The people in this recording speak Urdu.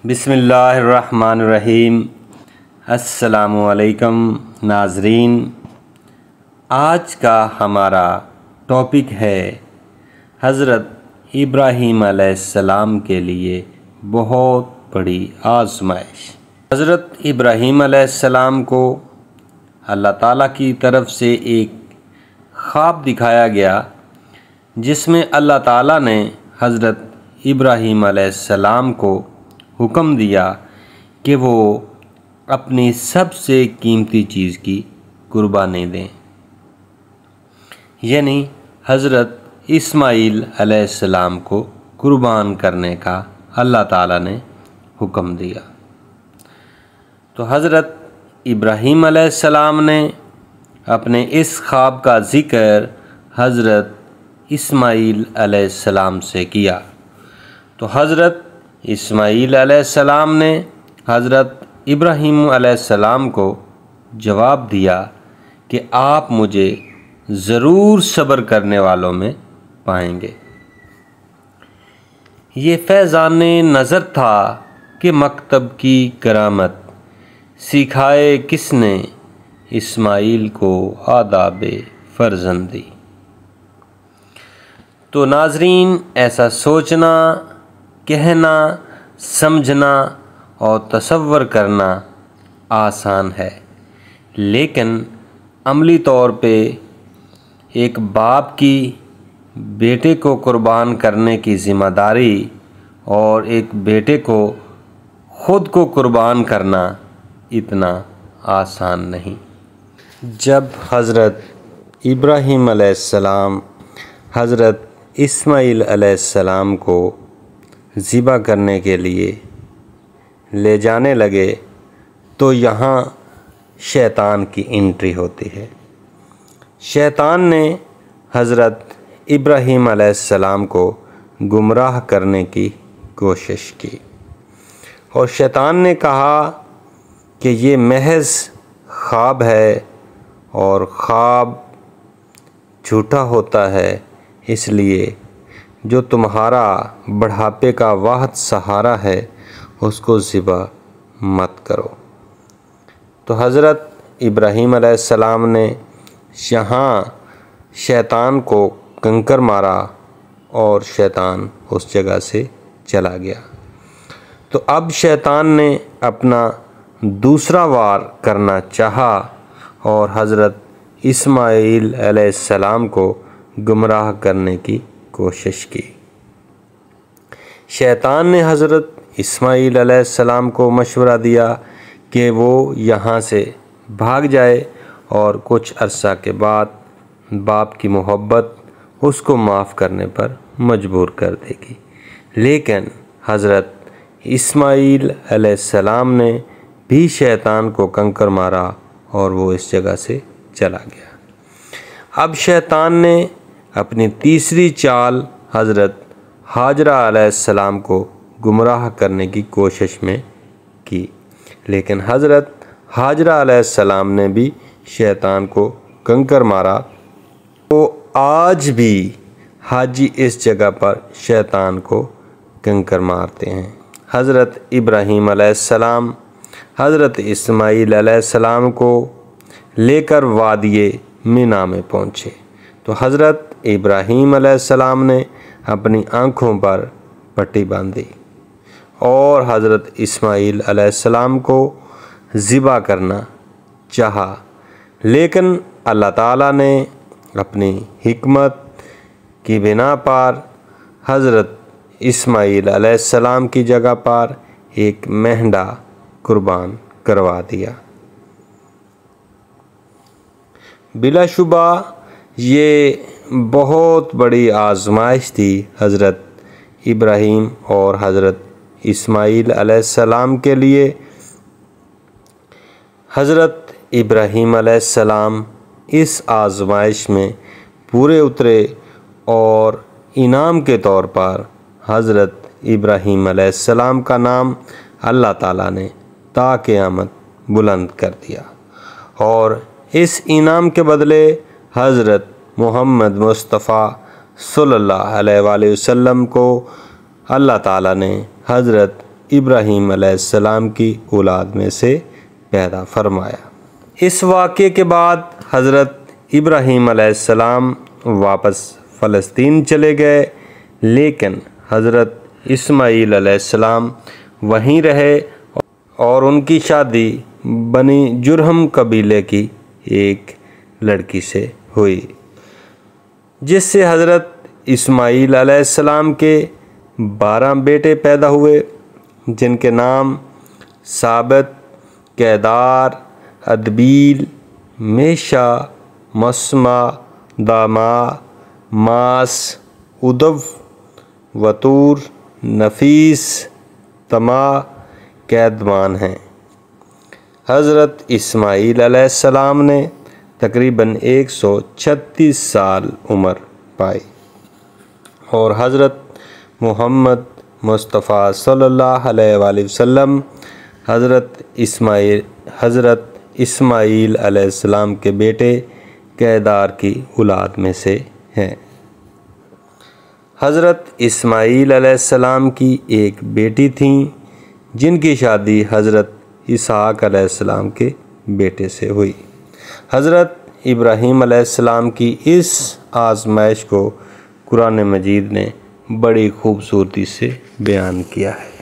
بسم اللہ الرحمن الرحیم۔ السلام علیکم ناظرین، آج کا ہمارا ٹاپک ہے حضرت ابراہیم علیہ السلام کے لیے بہت بڑی آزمائش۔ حضرت ابراہیم علیہ السلام کو اللہ تعالیٰ کی طرف سے ایک خواب دکھایا گیا جس میں اللہ تعالیٰ نے حضرت ابراہیم علیہ السلام کو حکم دیا کہ وہ اپنی سب سے قیمتی چیز کی قربانی دیں، یعنی حضرت اسماعیل علیہ السلام کو قربان کرنے کا اللہ تعالیٰ نے حکم دیا۔ تو حضرت ابراہیم علیہ السلام نے اپنے اس خواب کا ذکر حضرت اسماعیل علیہ السلام سے کیا، تو حضرت اسماعیل علیہ السلام نے حضرت ابراہیم علیہ السلام کو جواب دیا کہ آپ مجھے ضرور صبر کرنے والوں میں پائیں گے۔ یہ فیضان نظر تھا کہ مکتب کی کرامت سکھائے کس نے اسماعیل کو آداب فرزندی۔ تو ناظرین، ایسا سوچنا، کہنا، سمجھنا اور تصور کرنا آسان ہے، لیکن عملی طور پہ ایک باپ کی بیٹے کو قربان کرنے کی ذمہ داری اور ایک بیٹے کو خود کو قربان کرنا اتنا آسان نہیں۔ جب حضرت ابراہیم علیہ السلام حضرت اسماعیل علیہ السلام کو ذبح کرنے کے لیے لے جانے لگے تو یہاں شیطان کی انٹری ہوتی ہے۔ شیطان نے حضرت ابراہیم علیہ السلام کو گمراہ کرنے کی کوشش کی، اور شیطان نے کہا کہ یہ محض خواب ہے اور خواب جھوٹا ہوتا ہے، اس لیے جو تمہارا بڑھاپے کا واحد سہارا ہے اس کو ذبح مت کرو۔ تو حضرت ابراہیم علیہ السلام نے یہاں شیطان کو کنکر مارا اور شیطان اس جگہ سے چلا گیا۔ تو اب شیطان نے اپنا دوسرا وار کرنا چاہا اور حضرت اسماعیل علیہ السلام کو گمراہ کرنے کی کوشش کی۔ شیطان نے حضرت اسماعیل علیہ السلام کو مشورہ دیا کہ وہ یہاں سے بھاگ جائے اور کچھ عرصہ کے بعد باپ کی محبت اس کو معاف کرنے پر مجبور کر دے گی، لیکن حضرت اسماعیل علیہ السلام نے بھی شیطان کو کنکر مارا اور وہ اس جگہ سے چلا گیا۔ اب شیطان نے اپنی تیسری چال حضرت ہاجرہ علیہ السلام کو گمراہ کرنے کی کوشش میں کی، لیکن حضرت ہاجرہ علیہ السلام نے بھی شیطان کو کنکر مارا۔ تو آج بھی حاجی اس جگہ پر شیطان کو کنکر مارتے ہیں۔ حضرت ابراہیم علیہ السلام حضرت اسماعیل علیہ السلام کو لے کر وادی مینا میں پہنچے، تو حضرت ابراہیم علیہ السلام نے اپنی آنکھوں پر پٹی باندھی اور حضرت اسماعیل علیہ السلام کو ذبح کرنا چاہا، لیکن اللہ تعالیٰ نے اپنی حکمت کی بنا پر حضرت اسماعیل علیہ السلام کی جگہ پر ایک مہنڈا قربان کروا دیا۔ بلا شبہ یہ بہت بڑی آزمائش تھی حضرت ابراہیم اور حضرت اسماعیل علیہ السلام کے لیے۔ حضرت ابراہیم علیہ السلام اس آزمائش میں پورے اترے اور انعام کے طور پر حضرت ابراہیم علیہ السلام کا نام اللہ تعالیٰ نے تا قیامت بلند کر دیا، اور اس انعام کے بدلے حضرت محمد مصطفیٰ صلی اللہ علیہ وآلہ وسلم کو اللہ تعالیٰ نے حضرت ابراہیم علیہ السلام کی اولاد میں سے پیدا فرمایا۔ اس واقعے کے بعد حضرت ابراہیم علیہ السلام واپس فلسطین چلے گئے، لیکن حضرت اسماعیل علیہ السلام وہیں رہے اور ان کی شادی بنی جرہم قبیلے کی ایک لڑکی سے ہوئی، جس سے حضرت اسماعیل علیہ السلام کے 12 بیٹے پیدا ہوئے، جن کے نام ثابت، کیدار، ادبیل، میشا، مسمع، داما، ماس، ادو، وتور، نفیس، تما، کیدمان ہیں۔ حضرت اسماعیل علیہ السلام نے تقریباً 136 سال عمر پائی اور حضرت محمد مصطفیٰ صلی اللہ علیہ وآلہ وسلم حضرت اسماعیل علیہ السلام کے بیٹے کیدار کی اولاد میں سے ہیں۔ حضرت اسماعیل علیہ السلام کی ایک بیٹی تھیں جن کی شادی حضرت اسحاق علیہ السلام کے بیٹے سے ہوئی۔ حضرت ابراہیم علیہ السلام کی اس آزمائش کو قرآن مجید نے بڑی خوبصورتی سے بیان کیا ہے۔